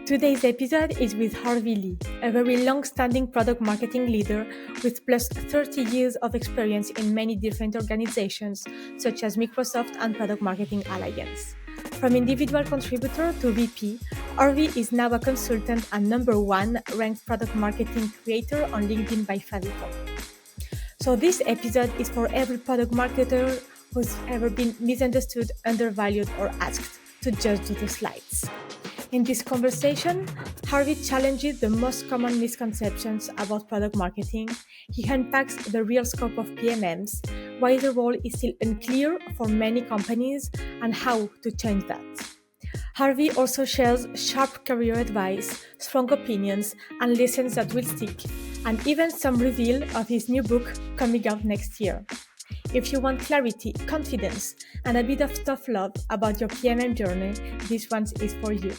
Today's episode is with Harvey Lee, a very long-standing product marketing leader with plus 30 years of experience in many different organizations, such as Microsoft and Product Marketing Alliance. From individual contributor to VP, Harvey is now a consultant and number one ranked product marketing creator on LinkedIn by Favicon. So this episode is for every product marketer who's ever been misunderstood, undervalued, or asked to just do the slides. In this conversation, Harvey challenges the most common misconceptions about product marketing. He unpacks the real scope of PMMs, why the role is still unclear for many companies, and how to change that. Harvey also shares sharp career advice, strong opinions, and lessons that will stick, and even some reveal of his new book coming out next year. If you want clarity, confidence, and a bit of tough love about your PMM journey, this one is for you.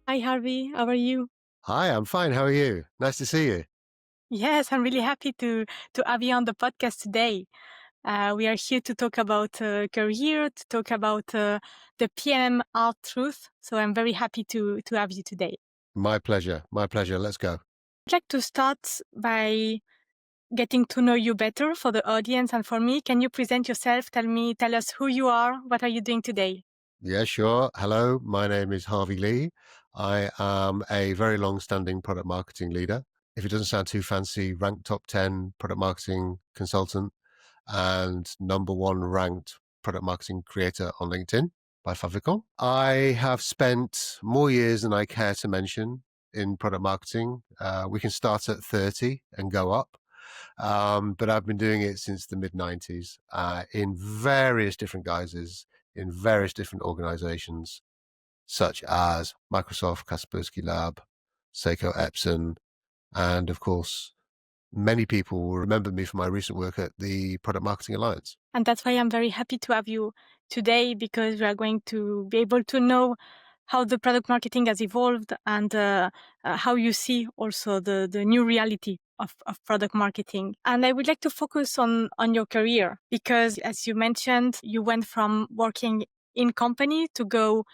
Hi, Harvey. How are you? Hi, I'm fine. How are you? Nice to see you. Yes, I'm really happy to have you on the podcast today. We are here to talk about career, to talk about the PMM art truth. So I'm very happy to have you today. My pleasure. My pleasure. Let's go. I'd like to start by getting to know you better for the audience and for me. Can you present yourself? Tell us who you are. What are you doing today? Yeah, sure. Hello, my name is Harvey Lee. I am a very long-standing product marketing leader. If it doesn't sound too fancy, ranked top 10 product marketing consultant and number one ranked product marketing creator on LinkedIn by Favicon. I have spent more years than I care to mention in product marketing. We can start at 30 and go up. But I've been doing it since the mid-90s in various different guises, in various different organizations, such as Microsoft, Kaspersky Lab, Seiko Epson, and of course, many people will remember me for my recent work at the Product Marketing Alliance. And that's why I'm very happy to have you today, because we are going to be able to know how the product marketing has evolved and how you see also the new reality of product marketing. And I would like to focus on your career, because as you mentioned, you went from working in company to go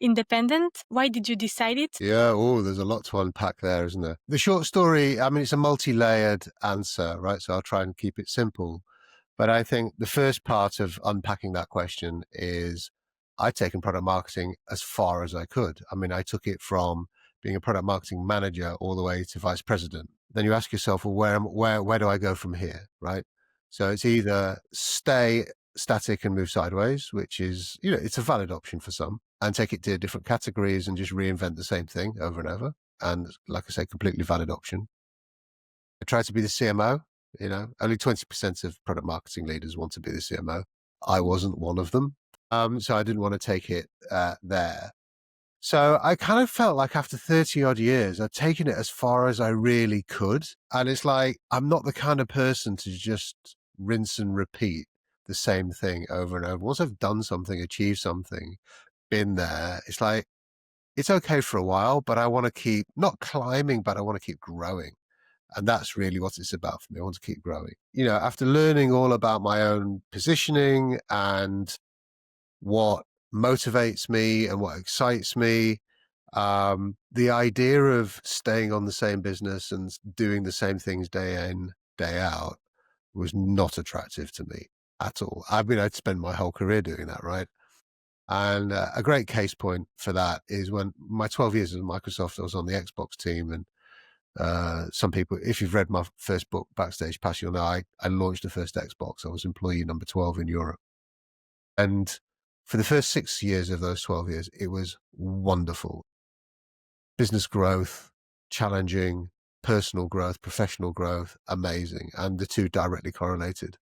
independent. Why did you decide it? Yeah, there's a lot to unpack there, isn't there? The short story, I mean, it's a multi-layered answer, right? So I'll try and keep it simple. But I think the first part of unpacking that question is I've taken product marketing as far as I could. I mean, I took it from being a product marketing manager all the way to vice president. Then you ask yourself, well, where do I go from here, right? So it's either stay static and move sideways, which is, it's a valid option for some, and take it to different categories and just reinvent the same thing over and over. And like I say, completely valid option. I tried to be the CMO. Only 20% of product marketing leaders want to be the CMO. I wasn't one of them. So I didn't want to take it there. So I kind of felt like after 30 odd years, I'd taken it as far as I really could. And it's like, I'm not the kind of person to just rinse and repeat the same thing over and over. Once I've done something, achieved something, been there, it's like, it's okay for a while, but I want to keep not climbing, but I want to keep growing. And that's really what it's about for me. I want to keep growing. After learning all about my own positioning and what motivates me and what excites me, the idea of staying on the same business and doing the same things day in, day out was not attractive to me at all. I mean, I'd spend my whole career doing that, right? And a great case point for that is when my 12 years at Microsoft, I was on the Xbox team, and some people, if you've read my first book, Backstage Pass, you'll know I launched the first Xbox. I was employee number 12 in Europe. And for the first 6 years of those 12 years, it was wonderful. Business growth, challenging, personal growth, professional growth, amazing. And the two directly correlated.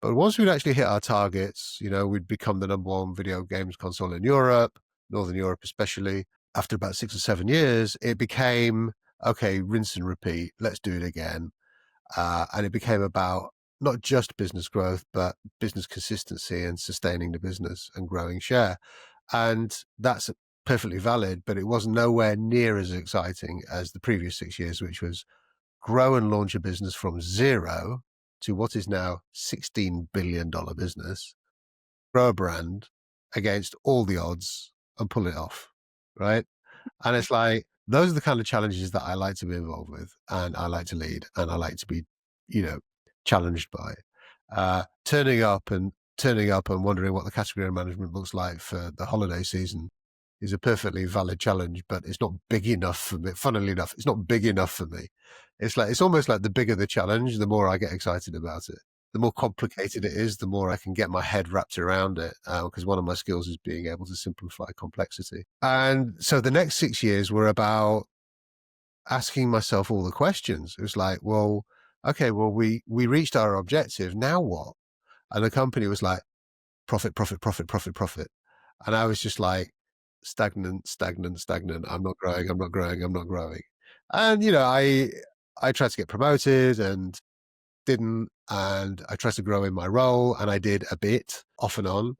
But once we'd actually hit our targets, we'd become the number one video games console in Europe, Northern Europe especially. After about 6 or 7 years, it became, okay, rinse and repeat, let's do it again. And it became about not just business growth, but business consistency and sustaining the business and growing share. And that's perfectly valid, but it was nowhere near as exciting as the previous 6 years, which was grow and launch a business from zero to what is now $16 billion business, grow a brand against all the odds and pull it off, right? And it's like, those are the kind of challenges that I like to be involved with, and I like to lead, and I like to be, challenged by. Turning up and wondering what the category management looks like for the holiday season is a perfectly valid challenge, but it's not big enough for me. Funnily enough, it's not big enough for me. It's almost like the bigger the challenge, the more I get excited about it. The more complicated it is, the more I can get my head wrapped around it, because one of my skills is being able to simplify complexity. And so the next 6 years were about asking myself all the questions. It was like, well, okay, well, we reached our objective. Now what? And the company was like, profit, profit, profit, profit, profit. And I was just like, stagnant, stagnant, stagnant. I'm not growing. I'm not growing. I'm not growing. And I tried to get promoted and didn't. And I tried to grow in my role, and I did a bit off and on.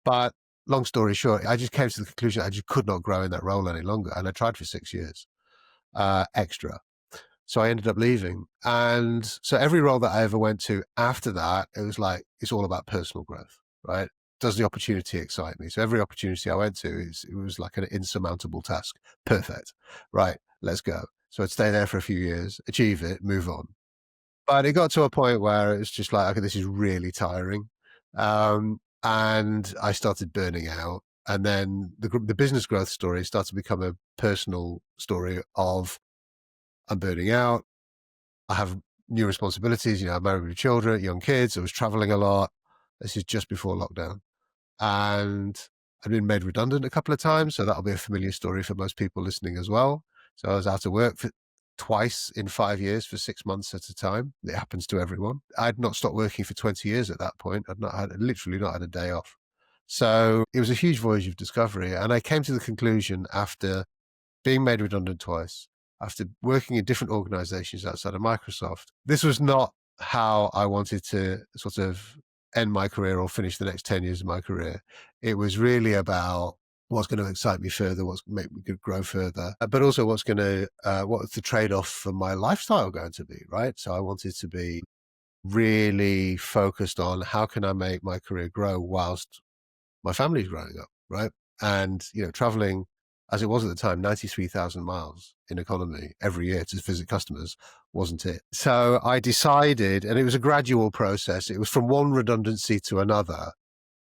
But long story short, I just came to the conclusion I just could not grow in that role any longer. And I tried for 6 years extra. So I ended up leaving. And so every role that I ever went to after that, it was like, it's all about personal growth, right? Does the opportunity excite me? So every opportunity I went to, it was like an insurmountable task. Perfect. Right. Let's go. So I'd stay there for a few years, achieve it, move on. But it got to a point where it was just like, okay, this is really tiring. And I started burning out. And then the business growth story started to become a personal story of, I'm burning out. I have new responsibilities. I'm married with children, young kids. I was traveling a lot. This is just before lockdown. And I've been made redundant a couple of times. So that'll be a familiar story for most people listening as well. So I was out of work for twice in 5 years for 6 months at a time. It happens to everyone. I'd not stopped working for 20 years at that point. Literally not had a day off. So it was a huge voyage of discovery. And I came to the conclusion after being made redundant twice, after working in different organizations outside of Microsoft, this was not how I wanted to sort of end my career or finish the next 10 years of my career. It was really about what's going to excite me further, what's going to make me grow further, but also what's the trade-off for my lifestyle going to be, right? So I wanted to be really focused on how can I make my career grow whilst my family's growing up, right? And, traveling as it was at the time, 93,000 miles in economy every year to visit customers wasn't it. So I decided, and it was a gradual process. It was from one redundancy to another.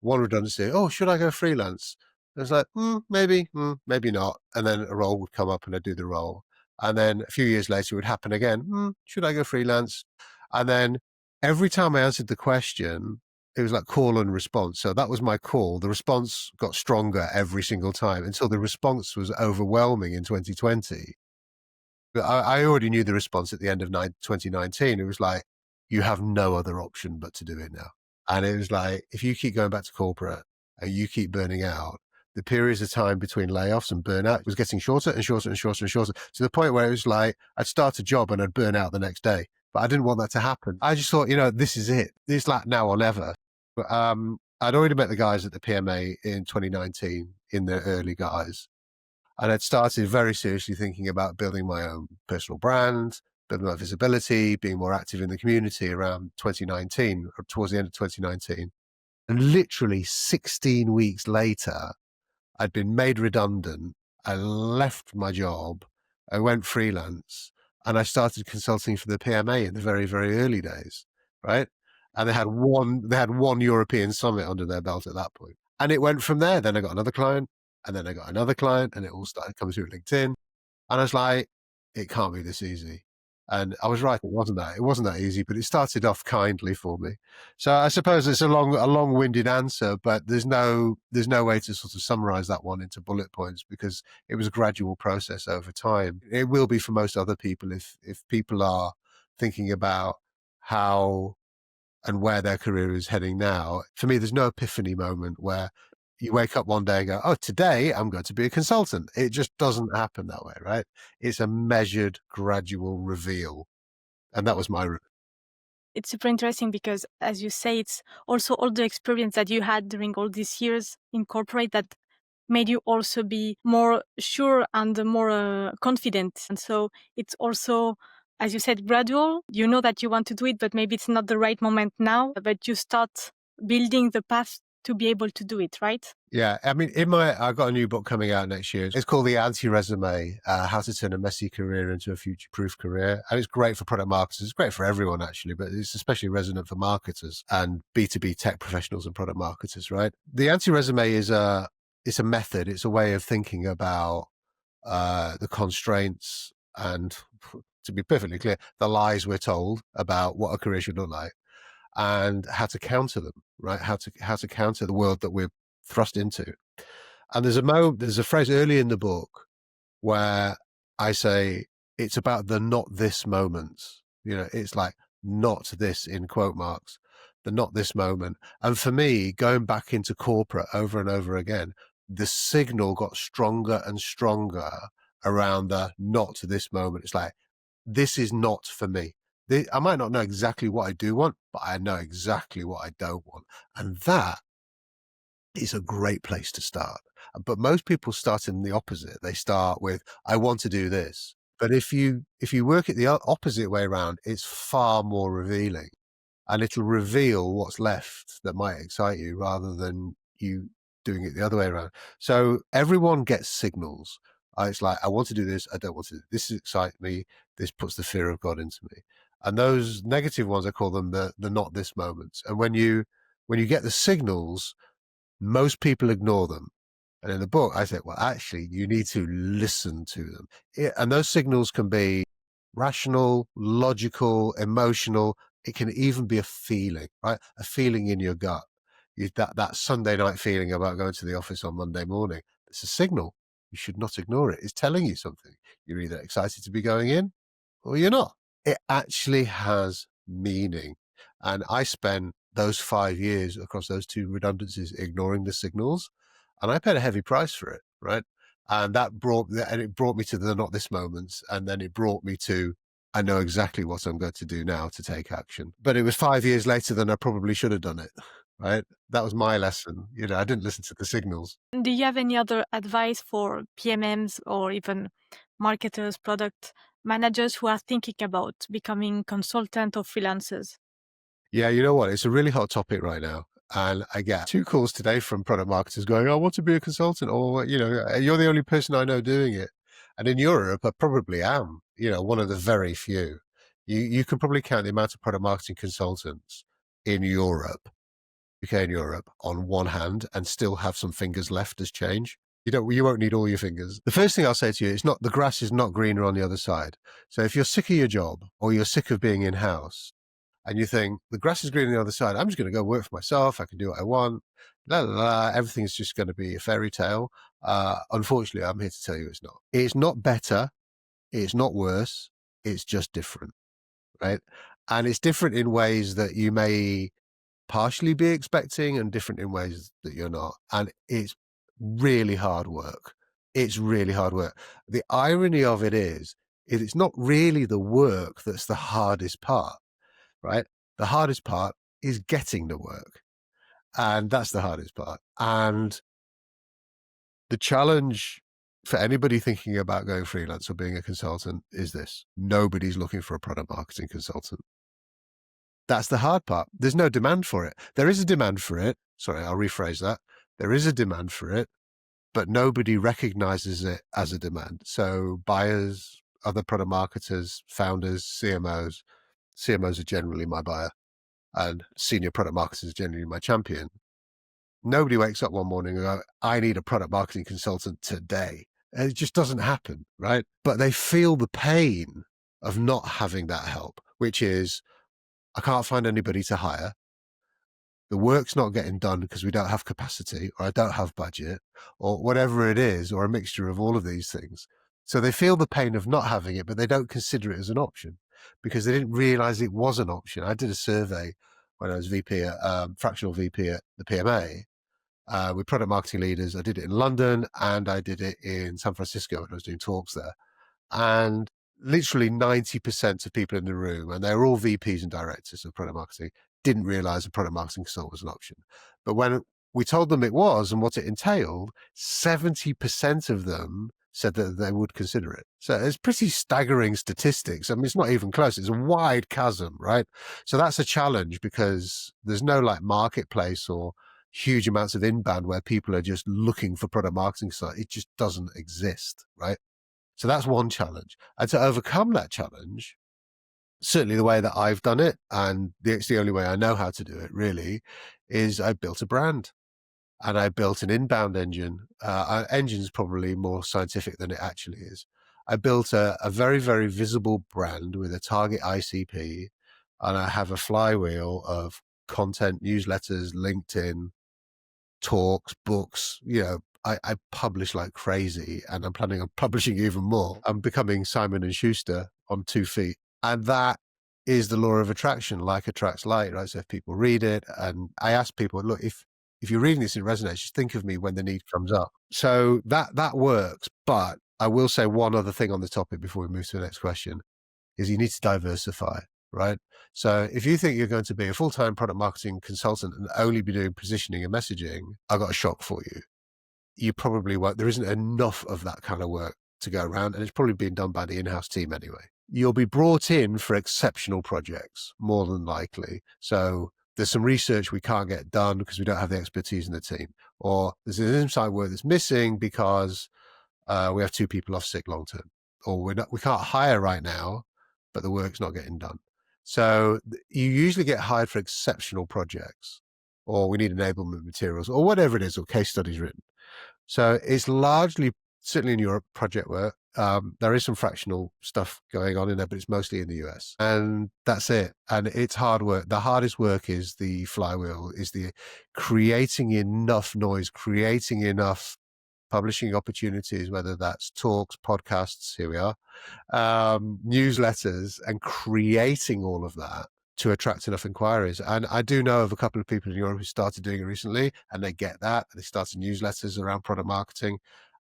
One redundancy, oh, should I go freelance? It was like, maybe, maybe not. And then a role would come up and I'd do the role. And then a few years later, it would happen again. Should I go freelance? And then every time I answered the question, it was like call and response. So that was my call. The response got stronger every single time until the response was overwhelming in 2020. But I already knew the response at the end of 2019. It was like, you have no other option but to do it now. And it was like, if you keep going back to corporate and you keep burning out, the periods of time between layoffs and burnout was getting shorter and shorter and shorter and shorter, to the point where it was like, I'd start a job and I'd burn out the next day. But I didn't want that to happen. I just thought, this is it. It's like now or never. But I'd already met the guys at the PMA in 2019 in the early guys. And I'd started very seriously thinking about building my own personal brand, building my visibility, being more active in the community around 2019 or towards the end of 2019. And literally 16 weeks later, I'd been made redundant. I left my job. I went freelance and I started consulting for the PMA in the very, very early days. Right. And they had one European summit under their belt at that point. And it went from there. Then I got another client and then I got another client and it all started coming through LinkedIn. And I was like, it can't be this easy. And I was right, it wasn't that easy, but it started off kindly for me. So I suppose it's a long-winded answer, but there's no way to sort of summarize that one into bullet points because it was a gradual process over time. It will be for most other people if people are thinking about how and where their career is heading now. For me, there's no epiphany moment where you wake up one day and go, oh, today I'm going to be a consultant. It just doesn't happen that way, right? It's a measured, gradual reveal. And that was my route. It's super interesting because, as you say, it's also all the experience that you had during all these years in corporate that made you also be more sure and more confident. And so it's also, as you said, gradual. You know that you want to do it, but maybe it's not the right moment now. But you start building the path to be able to do it, right? Yeah, I mean, I've got a new book coming out next year. It's called The Anti-Resume, How to Turn a Messy Career into a Future-Proof Career. And it's great for product marketers. It's great for everyone, actually, but it's especially resonant for marketers and B2B tech professionals and product marketers, right? The Anti-Resume it's a method. It's a way of thinking about the constraints and, to be perfectly clear, the lies we're told about what a career should look like and how to counter them, right? How to counter the world that we're thrust into. And there's a phrase early in the book where I say it's about the not this moments. It's like not this in quote marks, the not this moment. And for me, going back into corporate over and over again, the signal got stronger and stronger around the not this moment. It's like, this is not for me. I might not know exactly what I do want, but I know exactly what I don't want. And that is a great place to start. But most people start in the opposite. They start with, I want to do this. But if you work it the opposite way around, it's far more revealing, and it'll reveal what's left that might excite you rather than you doing it the other way around. So everyone gets signals. It's like, I want to do this. I don't want to do this. This excites me. This puts the fear of God into me. And those negative ones, I call them the not this moments. And when you get the signals, most people ignore them. And in the book, I said, well, actually, you need to listen to them. And those signals can be rational, logical, emotional. It can even be a feeling, right? A feeling in your gut. That Sunday night feeling about going to the office on Monday morning. It's a signal. You should not ignore it. It's telling you something. You're either excited to be going in or you're not. It actually has meaning. And I spent those 5 years across those two redundancies ignoring the signals, and I paid a heavy price for it, right? And it brought me to the not this moments, and then it brought me to, I know exactly what I'm going to do now to take action. But it was 5 years later than I probably should have done it, right? That was my lesson. I didn't listen to the signals. Do you have any other advice for PMMs or even marketers, product managers who are thinking about becoming consultant or freelancers? Yeah, you know what? It's a really hot topic right now. And I get 2 calls today from product marketers going, I want to be a consultant, or, you're the only person I know doing it. And in Europe, I probably am, one of the very few. You can probably count the amount of product marketing consultants in Europe, UK and Europe, on one hand, and still have some fingers left as change. You won't need all your fingers. The first thing I'll say to you is the grass is not greener on the other side. So if you're sick of your job or you're sick of being in-house, and you think the grass is green on the other side, I'm just going to go work for myself. I can do what I want. La, la, la. Everything's just going to be a fairy tale. Unfortunately, I'm here to tell you it's not. It's not better. It's not worse. It's just different, right? And it's different in ways that you may partially be expecting and different in ways that you're not. And it's really hard work. It's really hard work. The irony of it is it's not really the work that's the hardest part. Right? The hardest part is getting the work. And that's the hardest part. And the challenge for anybody thinking about going freelance or being a consultant is this: nobody's looking for a product marketing consultant. That's the hard part. There's no demand for it. There is a demand for it. Sorry, I'll rephrase that. There is a demand for it, but nobody recognizes it as a demand. So buyers, other product marketers, founders, CMOs are generally my buyer, and senior product marketers is generally my champion. Nobody wakes up one morning and go, I need a product marketing consultant today. And it just doesn't happen, right? But they feel the pain of not having that help, which is, I can't find anybody to hire. The work's not getting done because we don't have capacity, or I don't have budget, or whatever it is, or a mixture of all of these things. So they feel the pain of not having it, but they don't consider it as an option because they didn't realize it was an option. I did a survey when I was fractional VP at the PMA, with product marketing leaders. I did it in London and I did it in San Francisco when I was doing talks there. And literally 90% of people in the room, and they're all VPs and directors of product marketing, didn't realize a product marketing consultant was an option. But when we told them it was and what it entailed, 70% of them said that they would consider it. So it's pretty staggering statistics. I mean, it's not even close. It's a wide chasm, right? So that's a challenge because there's no like marketplace or huge amounts of inbound where people are just looking for product marketing sites. It just doesn't exist, right? So that's one challenge. And to overcome that challenge, certainly the way that I've done it, and it's the only way I know how to do it really, is I built a brand. And I built an inbound engine. Engine's probably more scientific than it actually is. I built a very, very visible brand with a target ICP, and I have a flywheel of content, newsletters, LinkedIn, talks, books. I publish like crazy, and I'm planning on publishing even more. I'm becoming Simon and Schuster on 2 feet. And that is the law of attraction. Like attracts like, right? So if people read it, and I ask people, look, if you're reading this and it resonates, just think of me when the need comes up. So that works. But I will say one other thing on the topic before we move to the next question is you need to diversify, right? So if you think you're going to be a full-time product marketing consultant and only be doing positioning and messaging, I've got a shock for you. You probably won't. There isn't enough of that kind of work to go around, and it's probably being done by the in-house team anyway. You'll be brought in for exceptional projects, more than likely. So there's some research we can't get done because we don't have the expertise in the team, or there's an insight work that's missing because we have 2 people off sick long term, or we can't hire right now, but the work's not getting done. So you usually get hired for exceptional projects, or we need enablement materials, or whatever it is, or case studies written. So it's largely, certainly in Europe, project work. There is some fractional stuff going on in there, but it's mostly in the US. And that's it. And it's hard work. The hardest work is the flywheel, is the creating enough noise, creating enough publishing opportunities, whether that's talks, podcasts, here we are, newsletters, and creating all of that to attract enough inquiries. And I do know of a couple of people in Europe who started doing it recently, and they get that. They started newsletters around product marketing,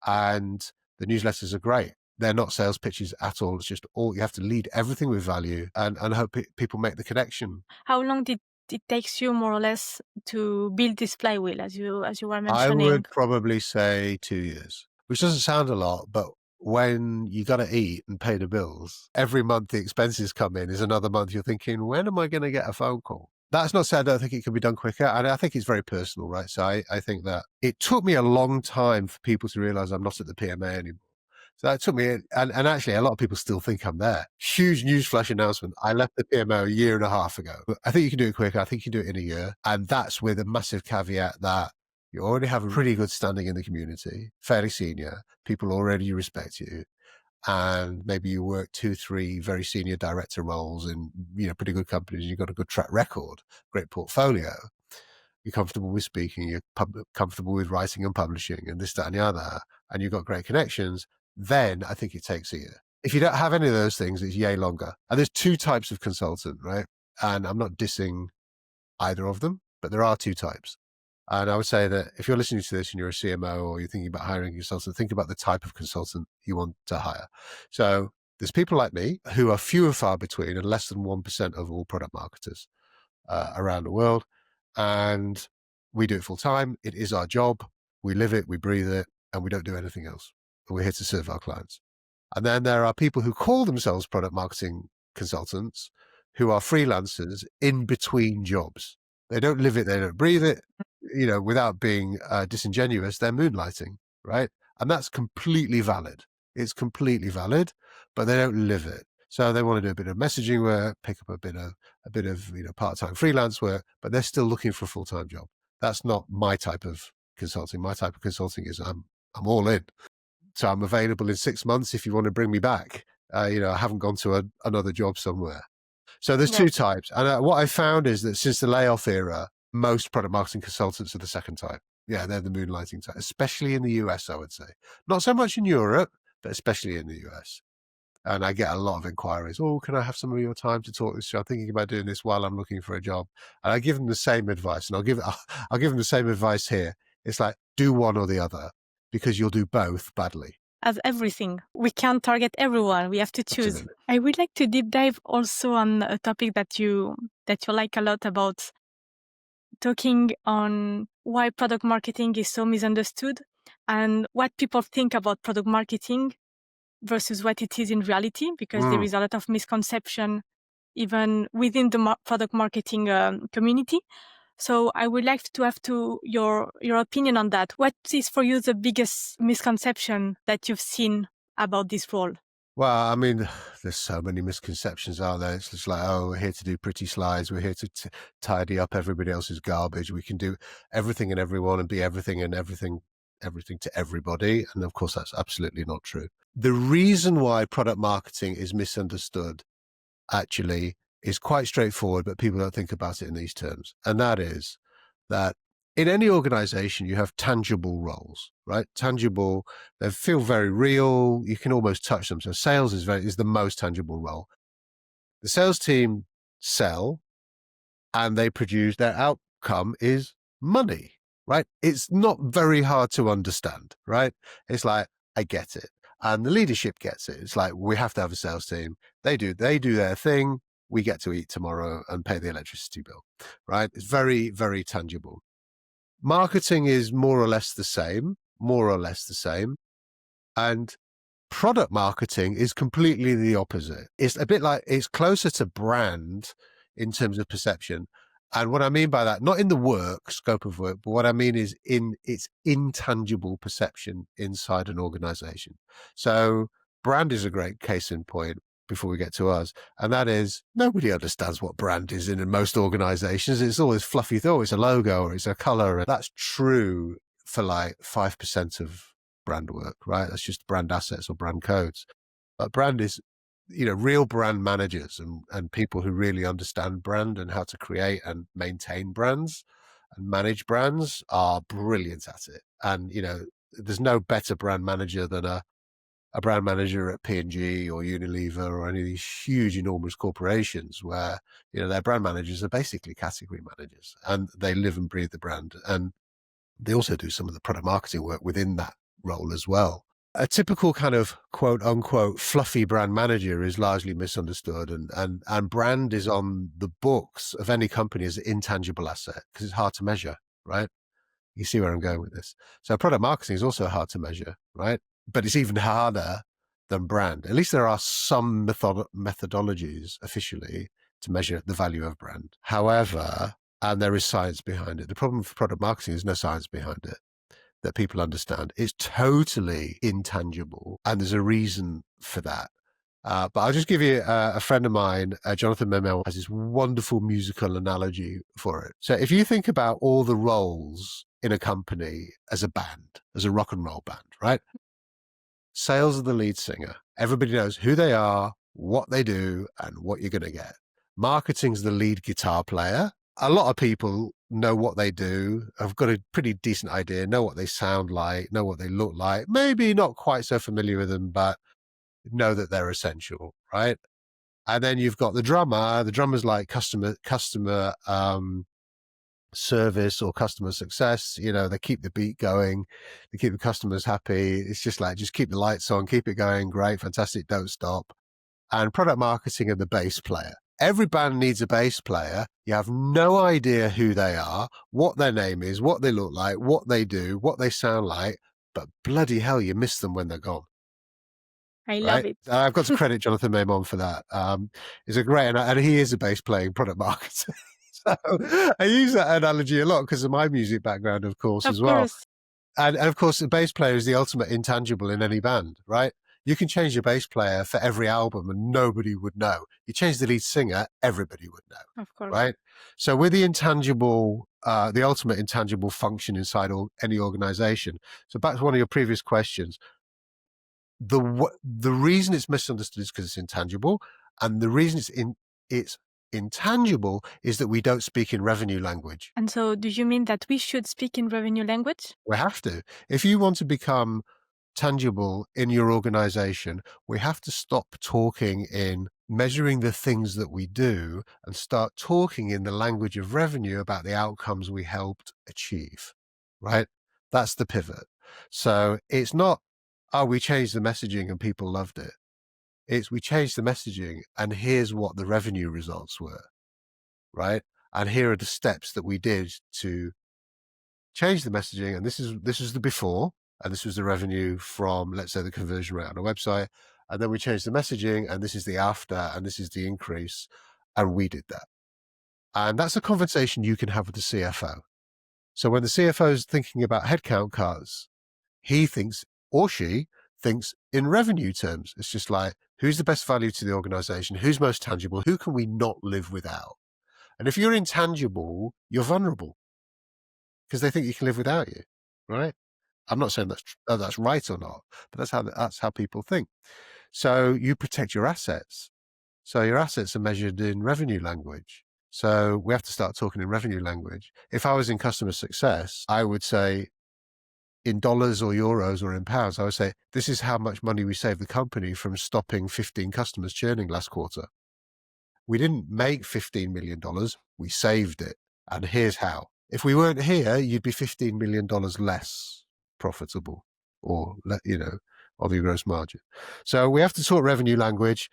and the newsletters are great. They're not sales pitches at all. It's just all, you have to lead everything with value and hope people make the connection. How long did it takes you more or less to build this flywheel, as you were mentioning? I would probably say 2 years, which doesn't sound a lot, but when you got to eat and pay the bills, every month the expenses come in is another month. You're thinking, when am I going to get a phone call? That's not to say I don't think it can be done quicker. And I think it's very personal, right? So I think that it took me a long time for people to realize I'm not at the PMA anymore. So that took me, and actually a lot of people still think I'm there. Huge newsflash announcement. I left the PMO a year and a half ago. I think you can do it quicker. I think you can do it in a year. And that's with a massive caveat that you already have a pretty good standing in the community, fairly senior, people already respect you. And maybe you work 2, 3 very senior director roles in, pretty good companies. You've got a good track record, great portfolio. You're comfortable with speaking, you're comfortable with writing and publishing and this, that, and the other, and you've got great connections, then I think it takes a year. If you don't have any of those things, it's yay longer. And there's 2 types of consultant, right? And I'm not dissing either of them, but there are 2 types. And I would say that if you're listening to this and you're a CMO or you're thinking about hiring a consultant, think about the type of consultant you want to hire. So there's people like me who are few and far between, and less than 1% of all product marketers around the world. And we do it full time. It is our job. We live it, we breathe it, and we don't do anything else. We're here to serve our clients. And then there are people who call themselves product marketing consultants who are freelancers in between jobs. They don't live it, they don't breathe it, without being disingenuous, they're moonlighting, right? And that's completely valid. It's completely valid, but they don't live it. So they want to do a bit of messaging work, pick up a bit of part-time freelance work, but they're still looking for a full-time job. That's not my type of consulting. My type of consulting is I'm all in. So I'm available in 6 months if you want to bring me back. I haven't gone to another job somewhere. So there's 2 types. And what I found is that since the layoff era, most product marketing consultants are the second type. Yeah, they're the moonlighting type, especially in the US, I would say. Not so much in Europe, but especially in the US. And I get a lot of inquiries. Oh, can I have some of your time to talk this? I'm thinking about doing this while I'm looking for a job. And I give them the same advice, and I'll give them the same advice here. It's like, do one or the other, because you'll do both badly. As everything, we can't target everyone. We have to choose. Absolutely. I would like to deep dive also on a topic that you like a lot, about talking on why product marketing is so misunderstood and what people think about product marketing versus what it is in reality, because there is a lot of misconception even within the product marketing community. So I would like to have your opinion on that. What is for you the biggest misconception that you've seen about this role? Well, I mean, there's so many misconceptions out there. It's just like, oh, we're here to do pretty slides. We're here to tidy up everybody else's garbage. We can do everything and everyone and be everything and everything to everybody. And of course, that's absolutely not true. The reason why product marketing is misunderstood actually is quite straightforward, but people don't think about it in these terms. And that is that in any organization, you have tangible roles, right? Tangible, they feel very real. You can almost touch them. So sales is the most tangible role. The sales team sell and they produce, their outcome is money, right? It's not very hard to understand, right? It's like, I get it. And the leadership gets it. It's like, we have to have a sales team. They do their thing. We get to eat tomorrow and pay the electricity bill, right? It's very, very tangible. Marketing is more or less the same. And product marketing is completely the opposite. It's a bit like, it's closer to brand in terms of perception. And what I mean by that, not in the scope of work, but what I mean is in its intangible perception inside an organization. So brand is a great case in point before we get to us. And that is, nobody understands what brand is in most organizations. It's always fluffy, though. It's a logo or it's a color. And that's true for like 5% of brand work, right? That's just brand assets or brand codes. But brand is, real brand managers and people who really understand brand and how to create and maintain brands and manage brands are brilliant at it. And, there's no better brand manager than a brand manager at P&G or Unilever or any of these huge, enormous corporations where, their brand managers are basically category managers and they live and breathe the brand. And they also do some of the product marketing work within that role as well. A typical kind of quote unquote fluffy brand manager is largely misunderstood, and brand is on the books of any company as an intangible asset because it's hard to measure, right? You see where I'm going with this. So product marketing is also hard to measure, right? But it's even harder than brand. At least there are some methodologies officially to measure the value of brand. However, and there is science behind it. The problem for product marketing is no science behind it that people understand. It's totally intangible, and there's a reason for that. But I'll just give you a friend of mine, Jonathan Memel, has this wonderful musical analogy for it. So if you think about all the roles in a company as a band, as a rock and roll band, right? Sales are the lead singer. Everybody knows who they are, what they do, and what you're going to get. Marketing's the lead guitar player. A lot of people know what they do, have got a pretty decent idea, know what they sound like, know what they look like, maybe not quite so familiar with them, but know that they're essential, right? And then you've got the drummer. The drummer's like customer service or customer success. They keep the beat going, they keep the customers happy. It's just like, just keep the lights on, keep it going, great, fantastic, don't stop. And product marketing are the bass player. Every band needs a bass player. You have no idea who they are, what their name is, what they look like, what they do, what they sound like, but bloody hell, you miss them when they're gone. I love Right. it. I've got to credit Jonathan Maimon for that. He's a great, and he is a bass playing product marketer. So I use that analogy a lot because of my music background, of course, Of as well. course. And of course, the bass player is the ultimate intangible in any band, right? You can change your bass player for every album and nobody would know. You change the lead singer, everybody would know, Of course. right? So with the intangible, the ultimate intangible function inside any organization. So back to one of your previous questions, the reason it's misunderstood is because it's intangible, and the reason it's intangible is that we don't speak in revenue language. And so do you mean that we should speak in revenue language? We have to. If you want to become tangible in your organization, we have to stop talking in measuring the things that we do and start talking in the language of revenue about the outcomes we helped achieve, right? That's the pivot. So it's not, oh, we changed the messaging and people loved it. It's we changed the messaging and here's what the revenue results were, right? And here are the steps that we did to change the messaging. And this is the before, and this was the revenue from, let's say, the conversion rate on a website. And then we changed the messaging, and this is the after, and this is the increase. And we did that. And that's a conversation you can have with the CFO. So when the CFO is thinking about headcount cuts, he thinks, or she thinks, in revenue terms. It's just like, who's the best value to the organization? Who's most tangible? Who can we not live without? And if you're intangible, you're vulnerable because they think you can live without you, right? I'm not saying that's right or not, but that's how people think. So you protect your assets. So your assets are measured in revenue language. So we have to start talking in revenue language. If I was in customer success, I would say in dollars or euros or in pounds, I would say, this is how much money we saved the company from stopping 15 customers churning last quarter. We didn't make $15 million. We saved it. And here's how. If we weren't here, you'd be $15 million less profitable or, on your gross margin. So we have to talk revenue language.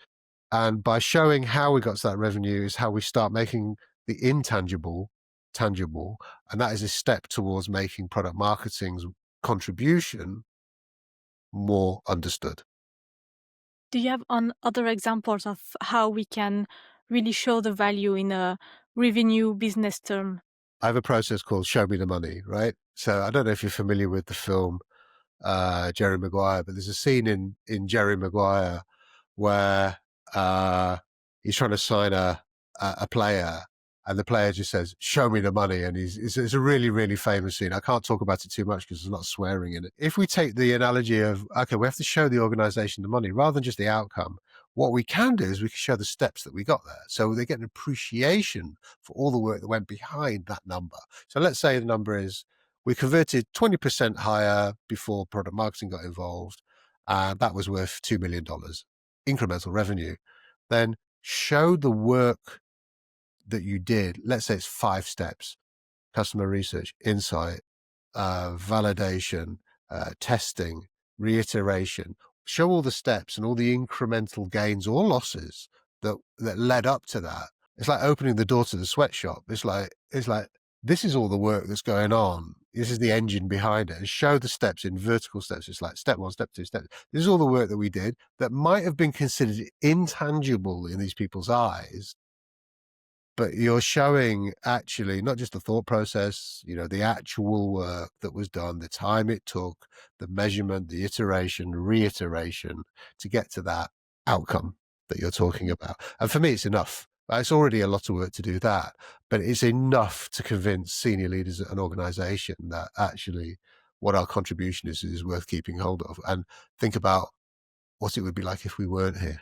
And by showing how we got to that revenue is how we start making the intangible tangible. And that is a step towards making product marketing's contribution more understood. Do you have other examples of how we can really show the value in a revenue business term? I have a process called Show Me the Money, right? So I don't know if you're familiar with the film Jerry Maguire, but there's a scene in Jerry Maguire where he's trying to sign a player, and the player just says, "Show me the money," and it's a really, really famous scene. I can't talk about it too much because there's a lot of swearing in it. If we take the analogy of, okay, we have to show the organization the money rather than just the outcome, what we can do is we can show the steps that we got there. So they get an appreciation for all the work that went behind that number. So let's say the number is, we converted 20% higher before product marketing got involved, and that was worth $2 million incremental revenue. Then show the work that you did. Let's say it's 5 steps: customer research, insight, validation, testing, reiteration. Show all the steps and all the incremental gains or losses that led up to that. It's like opening the door to the sweatshop. It's like this is all the work that's going on. This is the engine behind it. And show the steps in vertical steps. It's like step 1, step 2, step. This is all the work that we did that might have been considered intangible in these people's eyes, but you're showing actually not just the thought process, the actual work that was done, the time it took, the measurement, the iteration, reiteration to get to that outcome that you're talking about. And for me, it's enough. It's already a lot of work to do that, but it's enough to convince senior leaders at an organization that actually what our contribution is worth keeping hold of, and think about what it would be like if we weren't here.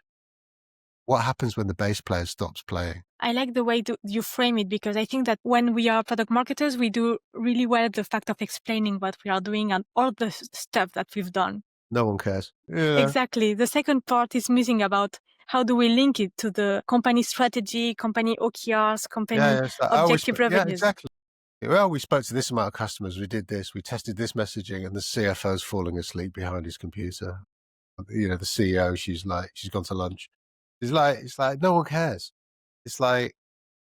What happens when the bass player stops playing? I like the way you frame it, because I think that when we are product marketers, we do really well the fact of explaining what we are doing and all the stuff that we've done. No one cares. Yeah. Exactly. The second part is missing about how do we link it to the company strategy, company OKRs, company objective revenues. Yeah, exactly. Well, we spoke to this amount of customers. We did this. We tested this messaging, and the CFO's falling asleep behind his computer. The CEO, she's gone to lunch. It's like no one cares. It's like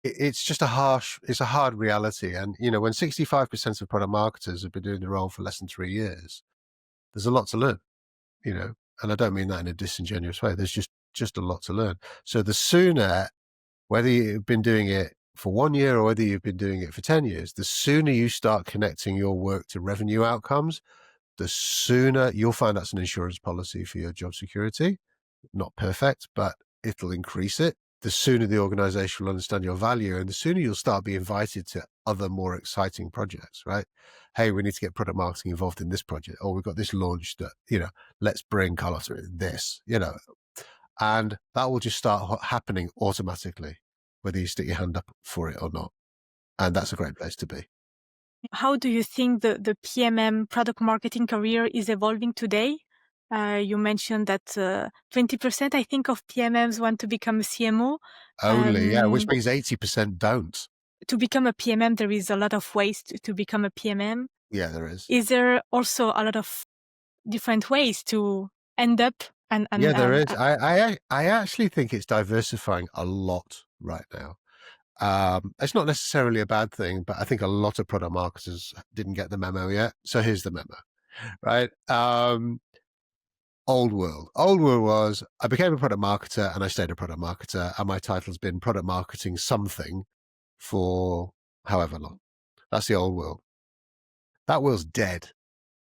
it's just a hard reality. And when 65% of product marketers have been doing the role for less than 3 years, there's a lot to learn. And I don't mean that in a disingenuous way. There's just a lot to learn. So the sooner, whether you've been doing it for 1 year or whether you've been doing it for 10 years, the sooner you start connecting your work to revenue outcomes, the sooner you'll find that's an insurance policy for your job security. Not perfect, but it'll increase it. The sooner the organization will understand your value, and the sooner you'll start being invited to other more exciting projects, right? Hey, we need to get product marketing involved in this project, or we've got this launch that, let's bring Carlos in this, and that will just start happening automatically, whether you stick your hand up for it or not. And that's a great place to be. How do you think the PMM product marketing career is evolving today? You mentioned that 20%, I think, of PMMs want to become a CMO. Only, which means 80% don't. To become a PMM, there is a lot of ways to become a PMM. Yeah, there is. Is there also a lot of different ways to end up? Yeah, there is. I actually think it's diversifying a lot right now. It's not necessarily a bad thing, but I think a lot of product marketers didn't get the memo yet. So here's the memo, right? Old world was, I became a product marketer and I stayed a product marketer, and my title's been product marketing something for however long. That's the old world. That world's dead,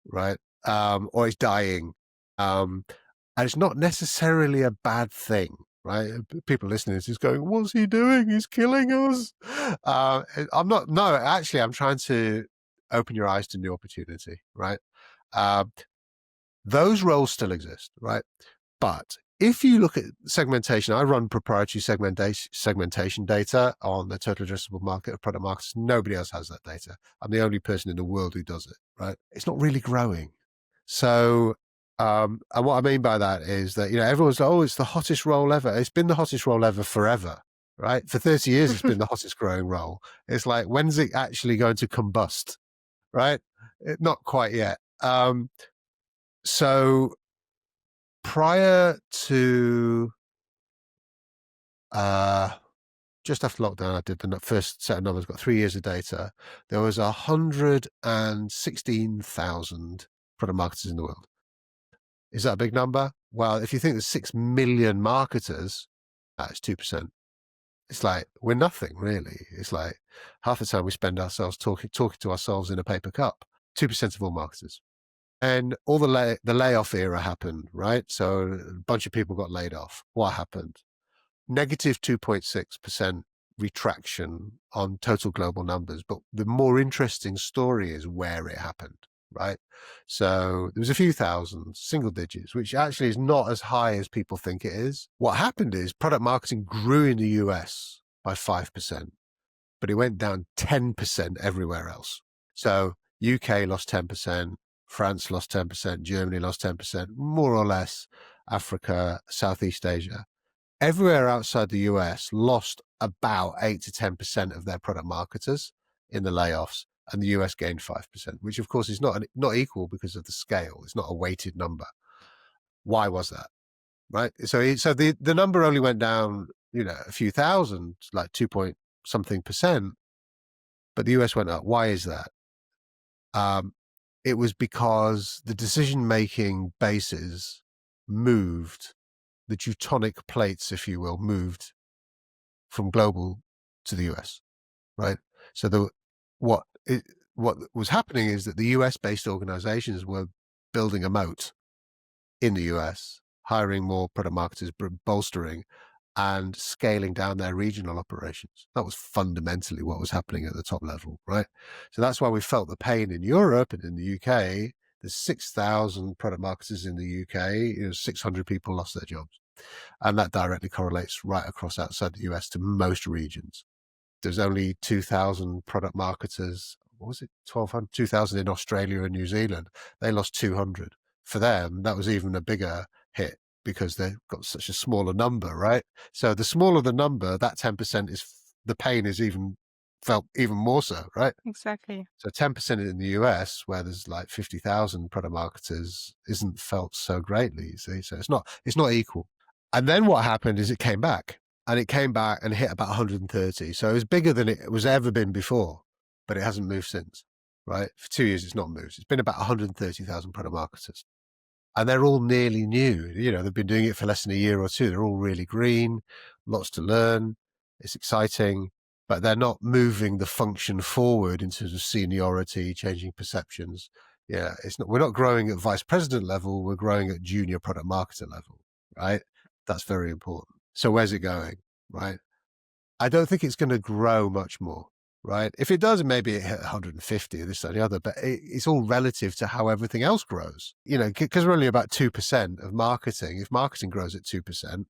right? Or it's dying. And it's not necessarily a bad thing, right? People listening to this is going, what's he doing? He's killing us. I'm not, no, actually, I'm trying to open your eyes to new opportunity, right? Those roles still exist, right? But if you look at segmentation, I run proprietary segmentation data on the total addressable market of product marketers. Nobody else has that data. I'm the only person in the world who does it, right? It's not really growing. So, and what I mean by that is that, everyone's like, oh, it's the hottest role ever. It's been the hottest role ever forever, right? For 30 years, it's been the hottest growing role. It's like, when's it actually going to combust, right? Not quite yet. So prior to just after lockdown, I did the first set of numbers, got 3 years of data. There was 116,000 product marketers in the world. Is that a big number? Well, if you think there's 6 million marketers, that's 2%. It's like, we're nothing really. It's like half the time we spend ourselves talking to ourselves in a paper cup. 2% of all marketers. And all the layoff era happened, right? So a bunch of people got laid off. What happened? Negative 2.6% retraction on total global numbers. But the more interesting story is where it happened, right? So there was a few thousand, single digits, which actually is not as high as people think it is. What happened is product marketing grew in the US by 5%, but it went down 10% everywhere else. So UK lost 10%, France lost 10%, Germany lost 10%, more or less Africa, Southeast Asia. Everywhere outside the US lost about 8 to 10% of their product marketers in the layoffs, and the US gained 5%, which of course is not equal because of the scale. It's not a weighted number. Why was that? Right? So the number only went down, a few thousand, like 2 point something percent, but the US went up. Why is that? It was because the decision-making bases moved, the Teutonic plates, if you will, moved from global to the US, right? So what was happening is that the US-based organizations were building a moat in the US, hiring more product marketers, bolstering, and scaling down their regional operations. That was fundamentally what was happening at the top level, right? So that's why we felt the pain in Europe and in the UK. There's 6,000 product marketers in the UK, 600 people lost their jobs. And that directly correlates right across outside the US to most regions. There's only 2,000 product marketers. What was it? 1,200, 2,000 in Australia and New Zealand. They lost 200. For them, that was even a bigger hit because they've got such a smaller number, right? So the smaller the number, that 10% is, the pain is even felt even more so, right? Exactly. So 10% in the US, where there's like 50,000 product marketers, isn't felt so greatly, you see? So it's not equal. And then what happened is it came back and hit about 130. So it was bigger than it was ever been before, but it hasn't moved since, right? For 2 years, it's not moved. It's been about 130,000 product marketers. And they're all nearly new. They've been doing it for less than a year or two. They're all really green, lots to learn. It's exciting, but they're not moving the function forward in terms of seniority, changing perceptions. Yeah, we're not growing at vice president level. We're growing at junior product marketer level, right? That's very important. So where's it going, right? I don't think it's going to grow much more, right? If it does, maybe it hit 150, this, or the other, but it's all relative to how everything else grows. Because we're only about 2% of marketing. If marketing grows at 2%,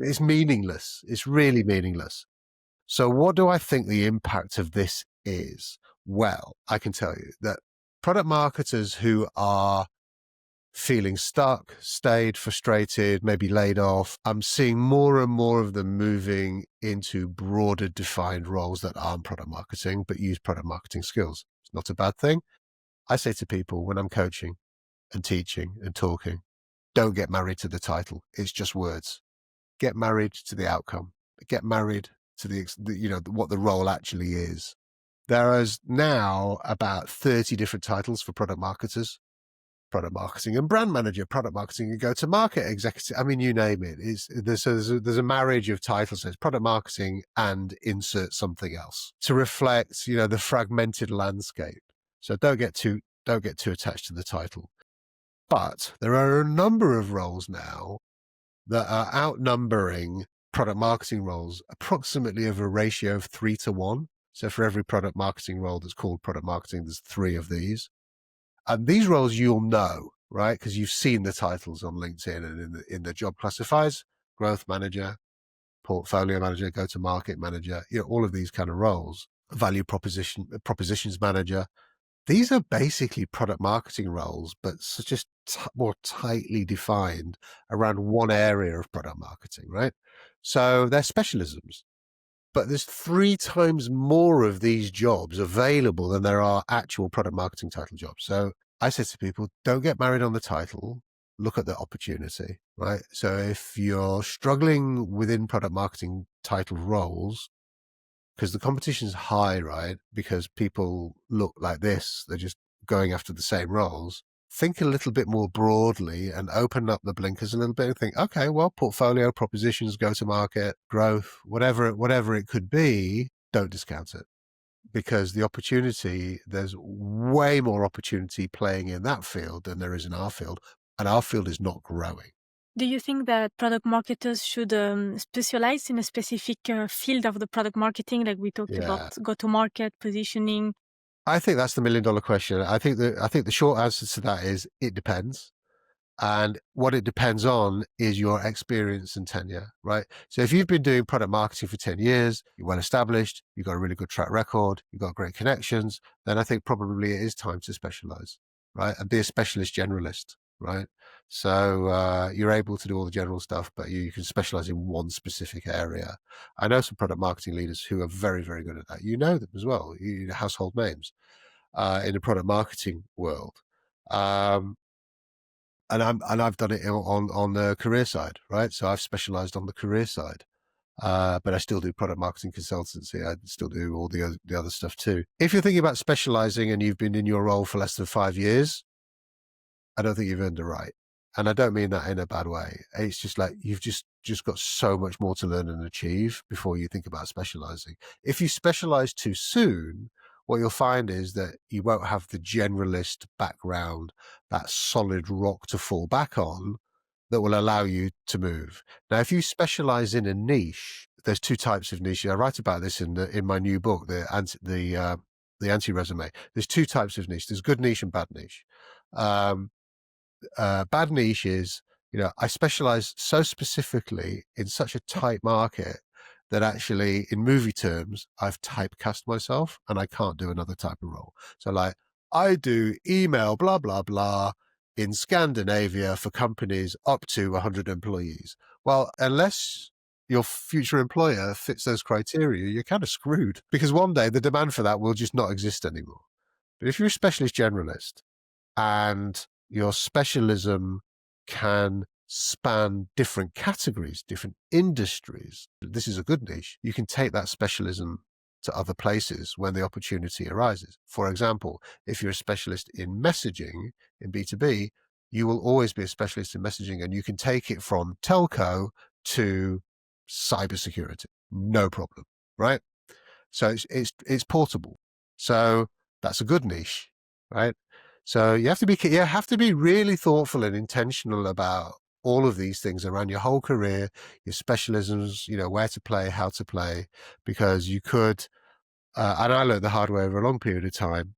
it's meaningless. It's really meaningless. So what do I think the impact of this is? Well, I can tell you that product marketers who are feeling stuck, stayed, frustrated, maybe laid off, I'm seeing more and more of them moving into broader defined roles that aren't product marketing, but use product marketing skills. It's not a bad thing. I say to people when I'm coaching and teaching and talking, don't get married to the title. It's just words. Get married to the outcome. Get married to what the role actually is. There is now about 30 different titles for product marketers. product marketing and brand manager, product marketing and go-to-market executive. I mean, you name it. There's a marriage of titles. There's product marketing and insert something else to reflect, the fragmented landscape. So don't get too attached to the title. But there are a number of roles now that are outnumbering product marketing roles approximately of a ratio of 3-1. So for every product marketing role that's called product marketing, there's 3 of these. And these roles you'll know, right? Because you've seen the titles on LinkedIn and in the job classifiers: growth manager, portfolio manager, go-to-market manager, all of these kind of roles, propositions manager. These are basically product marketing roles, but just more tightly defined around one area of product marketing, right? So they're specialisms. But there's 3 times more of these jobs available than there are actual product marketing title jobs. So I say to people, don't get married on the title, look at the opportunity, right? So if you're struggling within product marketing title roles, because the competition's high, right? Because people look like this, they're just going after the same roles. Think a little bit more broadly and open up the blinkers a little bit and think, okay, well, portfolio, propositions, go to market, growth, whatever it could be, don't discount it. Because the opportunity, there's way more opportunity playing in that field than there is in our field. And our field is not growing. Do you think that product marketers should specialize in a specific field of the product marketing, like we talked about go-to-market, positioning? I think that's the $1 million question. I think the short answer to that is it depends. And what it depends on is your experience and tenure, right? So if you've been doing product marketing for 10 years, you're well established, you've got a really good track record, you've got great connections, then I think probably it is time to specialize, right? And be a specialist generalist, right? So you're able to do all the general stuff, but you can specialize in one specific area. I know some product marketing leaders who are very, very good at that. You know them as well, household names in the product marketing world. And I've done it on the career side, right? So I've specialized on the career side, but I still do product marketing consultancy. I still do all the other stuff too. If you're thinking about specializing and you've been in your role for less than 5 years, I don't think you've earned the right. And I don't mean that in a bad way. It's just like you've just got so much more to learn and achieve before you think about specializing. If you specialize too soon, what you'll find is that you won't have the generalist background, that solid rock to fall back on that will allow you to move. Now, if you specialize in a niche, there's 2 types of niche. I write about this in my new book, the anti-resume. There's 2 types of niche. There's good niche and bad niche. Bad niche is, I specialize so specifically in such a tight market that actually in movie terms, I've typecast myself and I can't do another type of role. So like I do email, blah, blah, blah in Scandinavia for companies up to 100 employees. Well, unless your future employer fits those criteria, you're kind of screwed because one day the demand for that will just not exist anymore. But if you're a specialist generalist and your specialism can span different categories, different industries, this is a good niche. You can take that specialism to other places when the opportunity arises. For example, if you're a specialist in messaging in B2B, you will always be a specialist in messaging and you can take it from telco to cybersecurity. No problem, right? So it's portable. So that's a good niche, right? So you have to be really thoughtful and intentional about all of these things around your whole career, your specialisms, where to play, how to play, because you could, and I learned the hard way over a long period of time.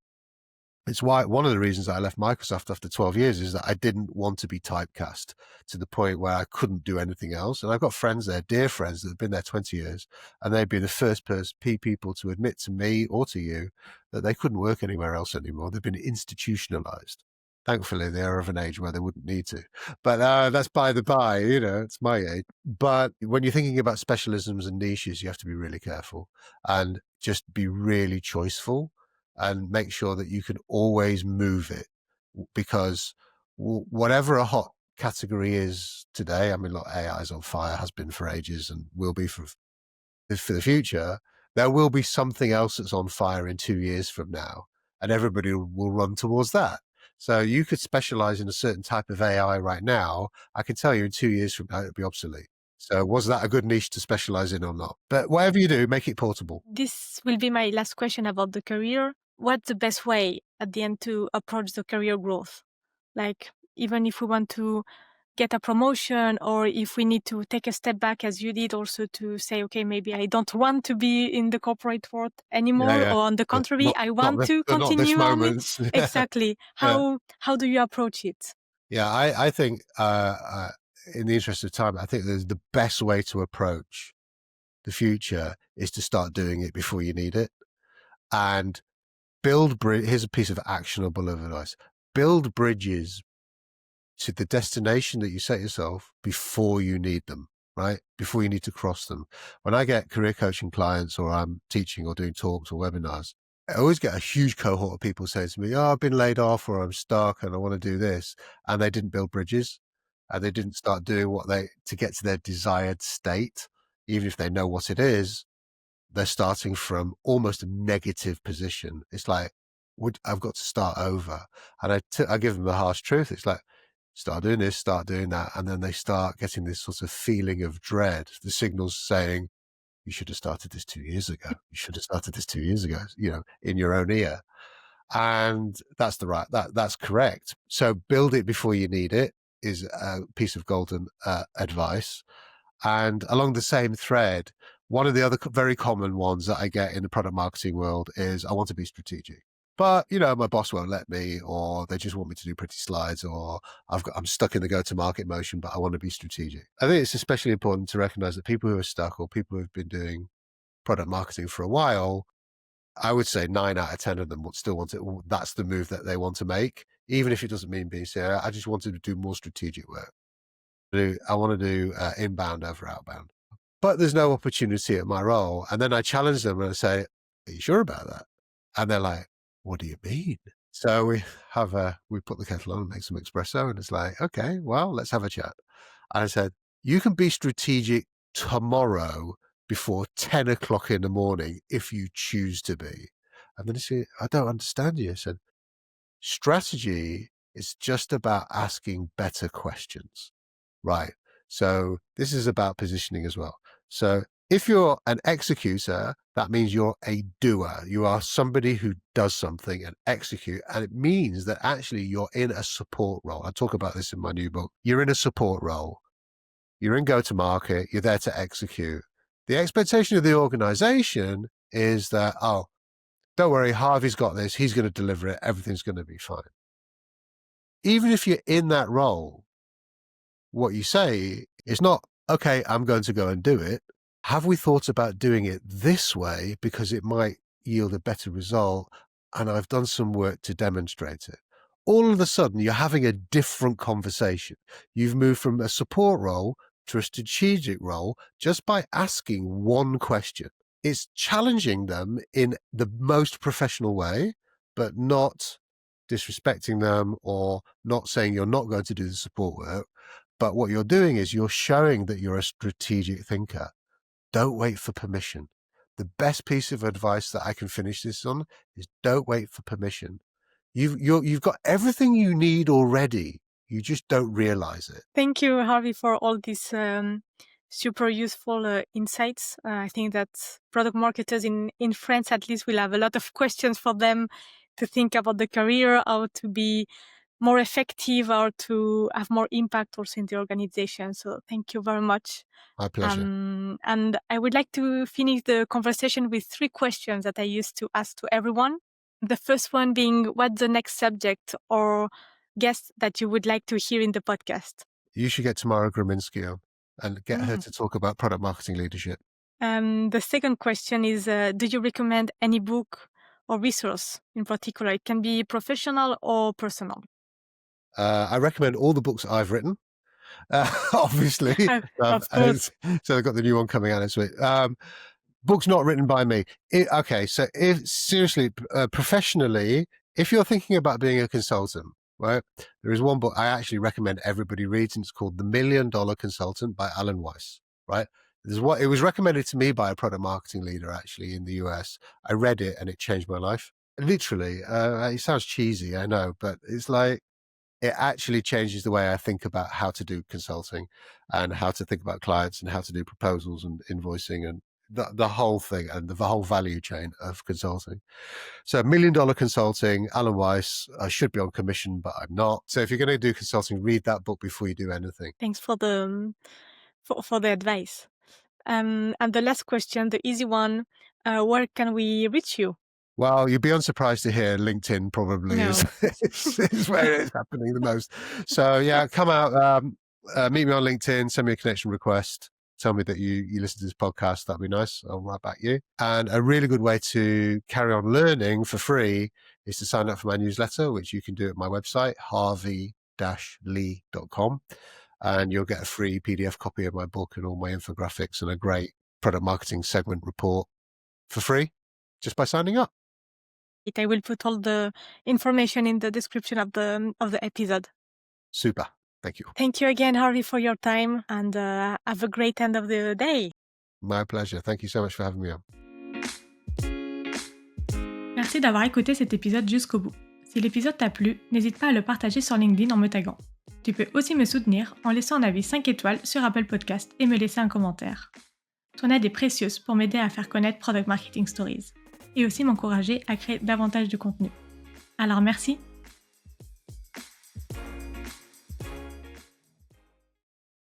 It's why one of the reasons I left Microsoft after 12 years is that I didn't want to be typecast to the point where I couldn't do anything else. And I've got friends there, dear friends that have been there 20 years, and they'd be the first people to admit to me or to you that they couldn't work anywhere else anymore. They've been institutionalized. Thankfully, they're of an age where they wouldn't need to. But that's by the by, it's my age. But when you're thinking about specialisms and niches, you have to be really careful and just be really choiceful and make sure that you can always move it, because whatever a hot category is today, I mean, look, AI is on fire, has been for ages and will be for the future. There will be something else that's on fire in 2 years from now, and everybody will run towards that. So you could specialize in a certain type of AI right now. I can tell you in 2 years from now, it'll be obsolete. So was that a good niche to specialize in or not? But whatever you do, make it portable. This will be my last question about the career. What's the best way at the end to approach the career growth? Like, even if we want to get a promotion, or if we need to take a step back as you did, also to say, okay, maybe I don't want to be in the corporate world Yeah, anymore, yeah. or on the But contrary, I want to not this continue on it. moment. Exactly. Yeah. How do you approach it? Yeah, I think in the interest of time, I think there's the best way to approach the future is to start doing it before you need it. And here's a piece of actionable advice. Build bridges to the destination that you set yourself before you need them, right? Before you need to cross them. When I get career coaching clients, or I'm teaching or doing talks or webinars, I always get a huge cohort of people saying to me, oh, I've been laid off, or I'm stuck and I want to do this. And they didn't build bridges, and they didn't start doing to get to their desired state. Even if they know what it is, they're starting from almost a negative position. It's like, I've got to start over. And I give them the harsh truth. It's like, start doing this, start doing that. And then they start getting this sort of feeling of dread. The signals saying, you should have started this 2 years ago. You should have started this 2 years ago, in your own ear. And that's correct. So build it before you need it is a piece of golden advice. And along the same thread, one of the other very common ones that I get in the product marketing world is, I want to be strategic, but my boss won't let me, or they just want me to do pretty slides, or I'm stuck in the go-to-market motion, but I want to be strategic. I think it's especially important to recognize that people who are stuck, or people who have been doing product marketing for a while, I would say 9 out of 10 of them would still want it. That's the move that they want to make, even if it doesn't mean being CEO. I just wanted to do more strategic work. I want to do inbound over outbound, but there's no opportunity at my role. And then I challenge them and I say, are you sure about that? And they're like, what do you mean? So we put the kettle on and make some espresso, and it's like, okay, well, let's have a chat. And I said, you can be strategic tomorrow before 10 o'clock in the morning if you choose to be. And then he said, I don't understand you. I said, strategy is just about asking better questions. Right. So this is about positioning as well. So if you're an executor, that means you're a doer. You are somebody who does something and execute. And it means that actually you're in a support role. I talk about this in my new book. You're in a support role. You're in go-to-market. You're there to execute. The expectation of the organization is that, oh, don't worry, Harvey's got this. He's going to deliver it. Everything's going to be fine. Even if you're in that role, what you say is not, okay, I'm going to go and do it. Have we thought about doing it this way because it might yield a better result? And I've done some work to demonstrate it. All of a sudden, you're having a different conversation. You've moved from a support role to a strategic role just by asking one question. It's challenging them in the most professional way, but not disrespecting them or not saying you're not going to do the support work. But what you're doing is you're showing that you're a strategic thinker. Don't wait for permission. The best piece of advice that I can finish this on is, don't wait for permission. You've got everything you need already. You just don't realize it. Thank you, Harvey, for all these super useful insights. I think that product marketers in France, at least, will have a lot of questions for them to think about the career, how to be more effective, or to have more impact also in the organization. So thank you very much. My pleasure. And I would like to finish the conversation with 3 questions that I used to ask to everyone. The first one being, what's the next subject or guest that you would like to hear in the podcast? You should get Tamara Graminsky on and get her to talk about product marketing leadership. The second question is, do you recommend any book or resource in particular? It can be professional or personal. I recommend all the books I've written, obviously. Of course. So I've got the new one coming out this week. Books not written by me. Okay, so if seriously, professionally, if you're thinking about being a consultant, right, there is one book I actually recommend everybody reads, and it's called The $1 Million Consultant by Alan Weiss, right? It was recommended to me by a product marketing leader actually in the US. I read it and it changed my life. Literally, it sounds cheesy, I know, but it's like, it actually changes the way I think about how to do consulting and how to think about clients and how to do proposals and invoicing and the whole thing and the whole value chain of consulting. So $1 Million Consulting, Alan Weiss. I should be on commission, but I'm not. So if you're going to do consulting, read that book before you do anything. Thanks for the advice. And the last question, the easy one, where can we reach you? Well, you'd be unsurprised to hear LinkedIn probably is where it's happening the most. So yeah, come out, meet me on LinkedIn, send me a connection request, tell me that you listen to this podcast. That'd be nice. I'll write back you. And a really good way to carry on learning for free is to sign up for my newsletter, which you can do at my website, harvey-lee.com. And you'll get a free PDF copy of my book and all my infographics and a great product marketing segment report for free just by signing up. I will put all the information in the description of the episode. Super. Thank you. Thank you again, Harvey, for your time, and have a great end of the day. My pleasure. Thank you so much for having me on. Merci d'avoir écouté cet épisode jusqu'au bout. Si l'épisode t'a plu, n'hésite pas à le partager sur LinkedIn en me taguant. Tu peux aussi me soutenir en laissant un avis 5 étoiles sur Apple Podcast et me laisser un commentaire. Ton aide est précieuse pour m'aider à faire connaître Product Marketing Stories et aussi m'encourager à créer davantage de contenu. Alors merci